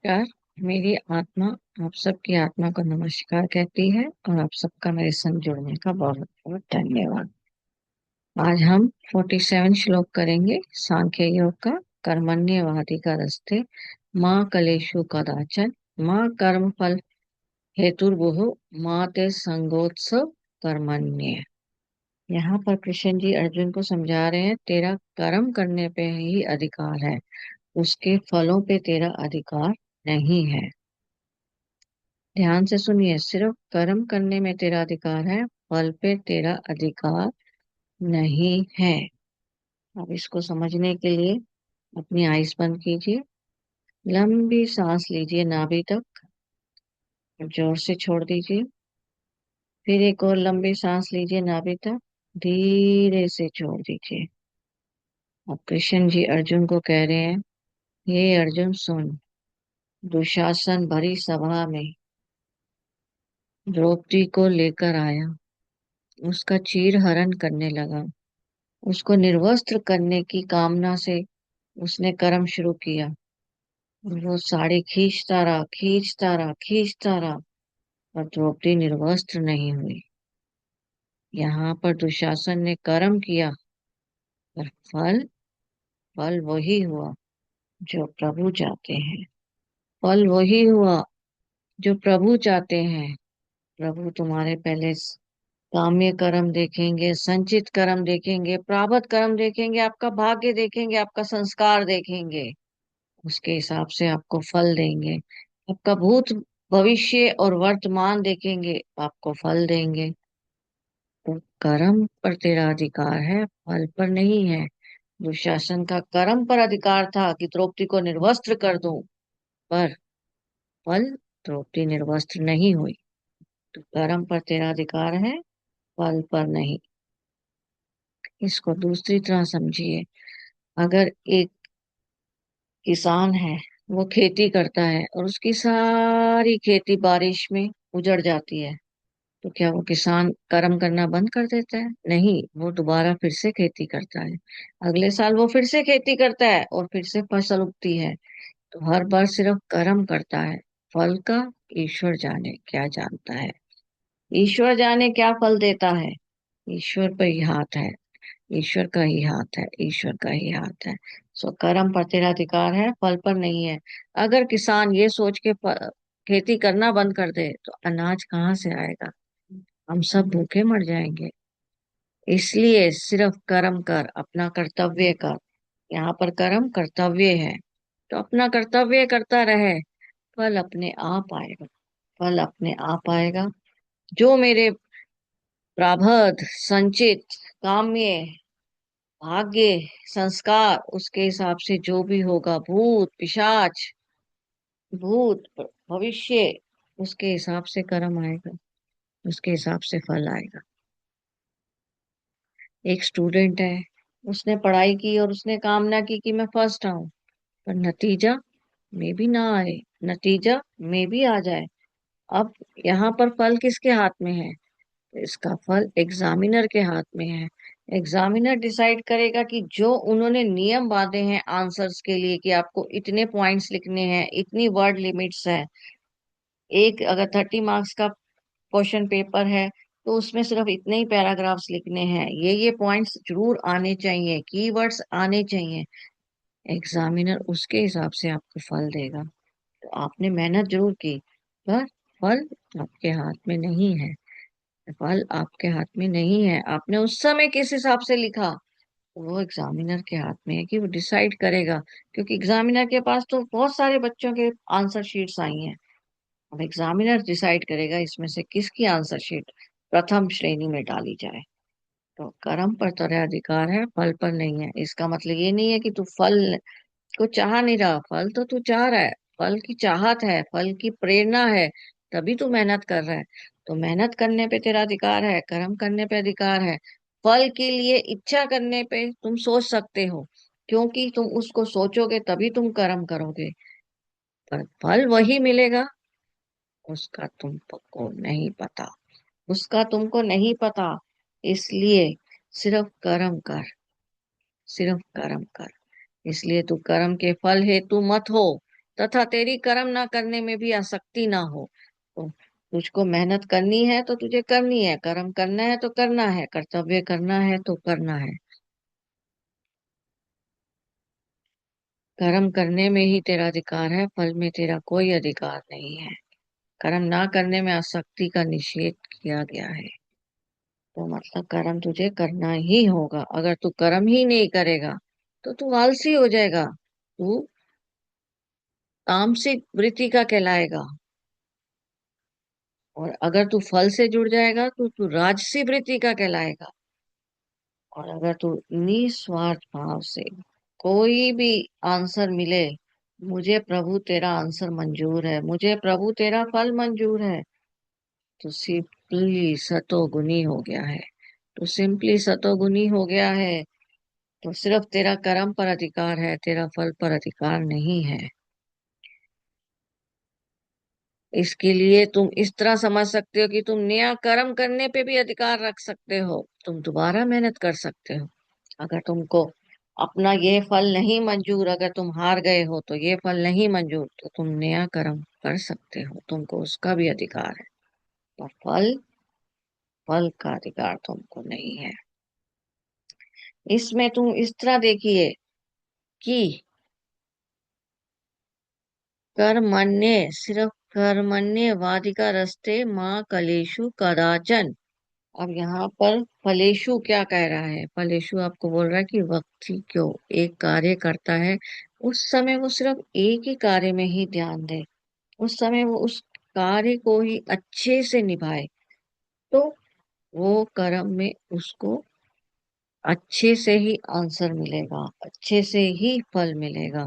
नमस्कार। मेरी आत्मा आप सबकी आत्मा को नमस्कार कहती है और आप सबका मेरे संग जुड़ने का बहुत बहुत धन्यवाद। आज हम 47 श्लोक करेंगे सांख्य योग का। कर्मण्यवादी का रस्ते माँ कलेशु कदाचन माँ कर्म फल हेतुर्भुः माँ ते संगोत्सव कर्मण्य। यहाँ पर कृष्ण जी अर्जुन को समझा रहे हैं, तेरा कर्म करने पे ही अधिकार है, उसके फलों पे तेरा अधिकार नहीं है। ध्यान से सुनिए, सिर्फ कर्म करने में तेरा अधिकार है, फल पे तेरा अधिकार नहीं है। अब इसको समझने के लिए अपनी आइज बंद कीजिए, लंबी सांस लीजिए नाभि तक, जोर से छोड़ दीजिए। फिर एक और लंबी सांस लीजिए नाभि तक, धीरे से छोड़ दीजिए। अब कृष्ण जी अर्जुन को कह रहे हैं, हे अर्जुन सुन, दुशासन भरी सभा में द्रौपदी को लेकर आया, उसका चीर हरण करने लगा, उसको निर्वस्त्र करने की कामना से उसने कर्म शुरू किया। वो साड़ी खींचता रहा, खींचता रहा, खींचता रहा, पर द्रौपदी निर्वस्त्र नहीं हुई। यहाँ पर दुशासन ने कर्म किया, पर फल फल वही हुआ जो प्रभु चाहते हैं। फल वही हुआ जो प्रभु चाहते हैं। प्रभु तुम्हारे पहले काम्य कर्म देखेंगे, संचित कर्म देखेंगे, प्रारब्ध कर्म देखेंगे, आपका भाग्य देखेंगे, आपका संस्कार देखेंगे, उसके हिसाब से आपको फल देंगे। आपका भूत भविष्य और वर्तमान देखेंगे, आपको फल देंगे। तो कर्म पर तेरा अधिकार है, फल पर नहीं है। दुशासन का कर्म पर अधिकार था कि द्रौपदी को निर्वस्त्र कर दूं, पर फल द्रौपदी निर्वस्त्र नहीं हुई। तो कर्म पर तेरा अधिकार है, फल पर नहीं। इसको दूसरी तरह समझिए, अगर एक किसान है, वो खेती करता है और उसकी सारी खेती बारिश में उजड़ जाती है, तो क्या वो किसान कर्म करना बंद कर देता है? नहीं, वो दोबारा फिर से खेती करता है। अगले साल वो फिर से खेती करता है और फिर से फसल उगती है। तो हर बार सिर्फ कर्म करता है, फल का ईश्वर जाने क्या जानता है। ईश्वर जाने क्या फल देता है, ईश्वर पर ही हाथ है, ईश्वर का ही हाथ है, ईश्वर का ही हाथ है। सो कर्म पर तेरा अधिकार है, फल पर नहीं है। अगर किसान ये सोच के खेती करना बंद कर दे तो अनाज कहाँ से आएगा? हम सब भूखे मर जाएंगे। इसलिए सिर्फ कर्म कर, अपना कर्तव्य कर। यहाँ पर कर्म कर्तव्य है, तो अपना कर्तव्य करता रहे, फल अपने आप आएगा। फल अपने आप आएगा। जो मेरे प्रारब्ध संचित काम्य भाग्य संस्कार, उसके हिसाब से जो भी होगा, भूत पिशाच भूत भविष्य, उसके हिसाब से कर्म आएगा, उसके हिसाब से फल आएगा। एक स्टूडेंट है, उसने पढ़ाई की और उसने कामना की कि मैं फर्स्ट आऊं, पर नतीजा में भी ना आए, नतीजा में भी आ जाए। अब यहाँ पर फल किसके हाथ में है? इसका फल एग्जामिनर के हाथ में है। एग्जामिनर डिसाइड करेगा कि जो उन्होंने नियम बांधे हैं आंसर्स के लिए, कि आपको इतने पॉइंट्स लिखने हैं, इतनी वर्ड लिमिट्स है, एक अगर 30 मार्क्स का क्वेश्चन पेपर है तो उसमें सिर्फ इतने ही पैराग्राफ्स लिखने हैं, ये पॉइंट्स जरूर आने चाहिए, कीवर्ड्स आने चाहिए। एग्जामिनर उसके हिसाब से आपको फल देगा। तो आपने मेहनत जरूर की, पर फल आपके हाथ में नहीं है। फल आपके हाथ में नहीं है। आपने उस समय किस हिसाब से लिखा, वो एग्जामिनर के हाथ में है कि वो डिसाइड करेगा। क्योंकि एग्जामिनर के पास तो बहुत सारे बच्चों के आंसर शीट्स आई हैं। अब एग्जामिनर डिसाइड करेगा इसमें से किसकी आंसर शीट प्रथम श्रेणी में डाली जाए। तो कर्म पर तेरा अधिकार है, फल पर नहीं है। इसका मतलब ये नहीं है कि तू फल को चाह नहीं रहा, फल तो तू चाह रहा है। फल की चाहत है, फल की प्रेरणा है, तभी तू मेहनत कर रहा है। तो मेहनत करने पे तेरा अधिकार है, कर्म करने पे अधिकार है। फल के लिए इच्छा करने पे तुम सोच सकते हो, क्योंकि तुम उसको सोचोगे तभी तुम कर्म करोगे, पर फल वही मिलेगा, उसका तुमको नहीं पता, उसका तुमको नहीं पता। इसलिए सिर्फ कर्म कर, सिर्फ कर्म कर। इसलिए तू कर्म के फल हेतु मत हो, तथा तेरी कर्म ना करने में भी आसक्ति ना हो। तो तुझको मेहनत करनी है तो तुझे करनी है, कर्म करना है तो करना है, कर्तव्य करना है तो करना है। कर्म करने में ही तेरा अधिकार है, फल में तेरा कोई अधिकार नहीं है। कर्म ना करने में आसक्ति का निषेध किया गया है। तो मतलब कर्म तुझे करना ही होगा। अगर तू कर्म ही नहीं करेगा तो तू आलसी हो जाएगा, तू तामसिक वृत्ति का कहलाएगा। और अगर तू फल से जुड़ जाएगा तो तू राजसी वृत्ति का कहलाएगा। और अगर तू निस्वार्थ भाव से कोई भी आंसर मिले, मुझे प्रभु तेरा आंसर मंजूर है, मुझे प्रभु तेरा फल मंजूर है, तो सिंपली सतोगुनी हो गया है। तो सिंपली सतोगुनी हो गया है। तो सिर्फ तेरा कर्म पर अधिकार है, तेरा फल पर अधिकार नहीं है। इसके लिए तुम इस तरह समझ सकते हो कि तुम नया कर्म करने पे भी अधिकार रख सकते हो, तुम दोबारा मेहनत कर सकते हो। अगर तुमको अपना ये फल नहीं मंजूर, अगर तुम हार गए हो तो ये फल नहीं मंजूर, तो तुम नया कर्म कर सकते हो, तुमको उसका भी अधिकार है। पर फल फल का अधिकार तुमको नहीं है। इसमें तुम इस तरह देखिए कि कर्मण्य, सिर्फ कर्मण्य वादिका रस्ते माँ कलेशु कदाचन। अब यहाँ पर फलेशु क्या कह रहा है? फलेशु आपको बोल रहा है कि व्यक्ति क्यों एक कार्य करता है, उस समय वो सिर्फ एक ही कार्य में ही ध्यान दे, उस समय वो उस कार्य को ही अच्छे से निभाए, तो वो कर्म में उसको अच्छे से ही आंसर मिलेगा, अच्छे से ही फल मिलेगा।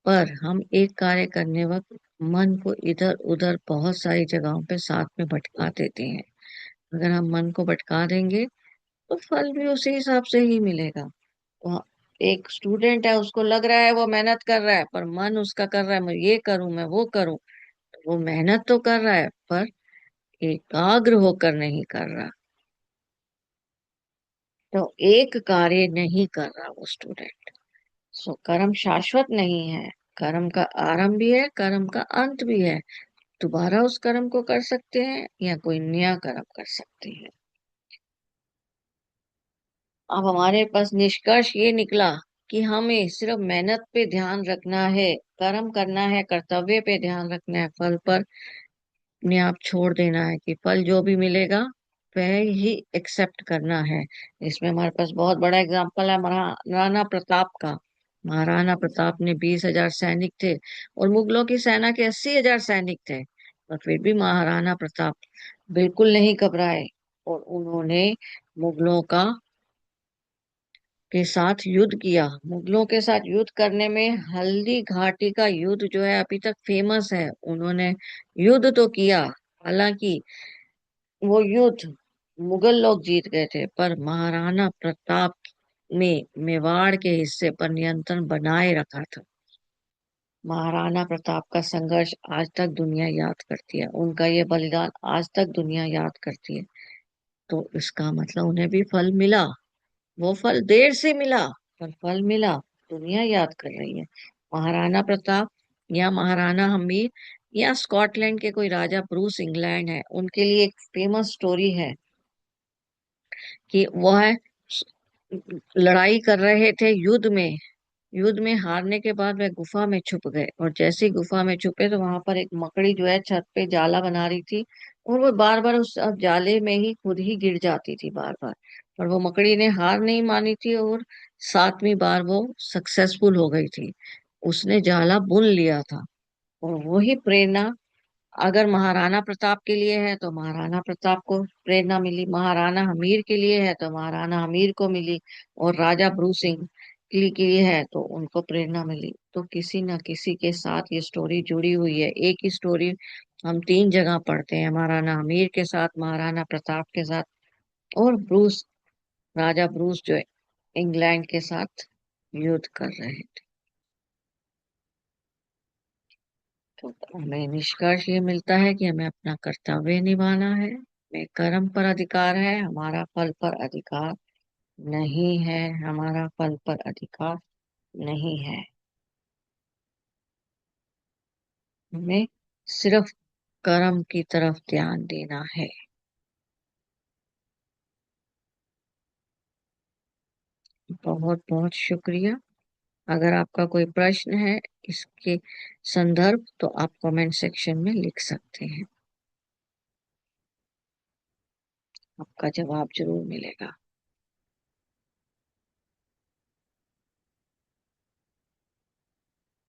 पर हम एक कार्य करने वक्त मन को इधर उधर बहुत सारी जगहों पे साथ में भटका देते हैं। अगर हम मन को भटका देंगे तो फल भी उसी हिसाब से ही मिलेगा। तो एक स्टूडेंट है, उसको लग रहा है वो मेहनत कर रहा है, पर मन उसका कर रहा है मैं ये करूं, मैं वो करूं। तो वो मेहनत तो कर रहा है पर एकाग्र होकर नहीं कर रहा, तो एक कार्य नहीं कर रहा वो स्टूडेंट। सो कर्म शाश्वत नहीं है। कर्म का आरंभ भी है, कर्म का अंत भी है। दोबारा उस कर्म को कर सकते हैं या कोई नया कर्म कर सकते हैं। अब हमारे पास निष्कर्ष ये निकला कि हमें सिर्फ मेहनत पे ध्यान रखना है, कर्म करना है, कर्तव्य पे ध्यान रखना है, फल पर अपने आप छोड़ देना है कि फल जो भी मिलेगा वह ही एक्सेप्ट करना है। इसमें हमारे पास बहुत बड़ा एग्जाम्पल है महाराणा प्रताप का। महाराणा प्रताप ने 20,000 सैनिक थे और मुगलों की सेना के 80,000 सैनिक थे, पर फिर भी महाराणा प्रताप बिल्कुल नहीं घबराए और उन्होंने मुगलों का के साथ युद्ध किया। मुगलों के साथ युद्ध करने में हल्दी घाटी का युद्ध जो है अभी तक फेमस है। उन्होंने युद्ध तो किया, हालांकि वो युद्ध मुगल लोग जीत गए थे, पर महाराणा प्रताप ने मेवाड़ के हिस्से पर नियंत्रण बनाए रखा था। महाराणा प्रताप का संघर्ष आज तक दुनिया याद करती है, उनका ये बलिदान आज तक दुनिया याद करती है। तो इसका मतलब उन्हें भी फल मिला। वो फल देर से मिला, पर फल मिला, दुनिया याद कर रही है। महाराणा प्रताप या महाराणा हमीर या स्कॉटलैंड के कोई राजा ब्रूस इंग्लैंड है, उनके लिए एक फेमस स्टोरी है कि वह लड़ाई कर रहे थे युद्ध में। युद्ध में हारने के बाद वह गुफा में छुप गए, और जैसे ही गुफा में छुपे तो वहां पर एक मकड़ी जो है छत पे जाला बना रही थी, और वो बार बार उस जाले में ही खुद ही गिर जाती थी बार बार। पर वो मकड़ी ने हार नहीं मानी थी और 7वीं बार वो सक्सेसफुल हो गई थी, उसने जाला बुन लिया था। और वही प्रेरणा अगर महाराणा प्रताप के लिए है तो महाराणा प्रताप को प्रेरणा मिली, महाराणा हमीर के लिए है तो महाराणा हमीर को मिली, और राजा भरू सिंह के लिए है तो उनको प्रेरणा मिली। तो किसी न किसी के साथ ये स्टोरी जुड़ी हुई है। एक ही स्टोरी हम 3 जगह पढ़ते हैं, महाराणा हमीर के साथ, महाराणा प्रताप के साथ, और ब्रूस, राजा ब्रूस जो इंग्लैंड के साथ युद्ध कर रहे थे। तो हमें निष्कर्ष ये मिलता है कि हमें अपना कर्तव्य निभाना है, हमें कर्म पर अधिकार है, हमारा फल पर अधिकार नहीं है, हमारा फल पर अधिकार नहीं है। हमें सिर्फ कर्म की तरफ ध्यान देना है। बहुत बहुत शुक्रिया। अगर आपका कोई प्रश्न है इसके संदर्भ तो आप कमेंट सेक्शन में लिख सकते हैं। आपका जवाब जरूर मिलेगा।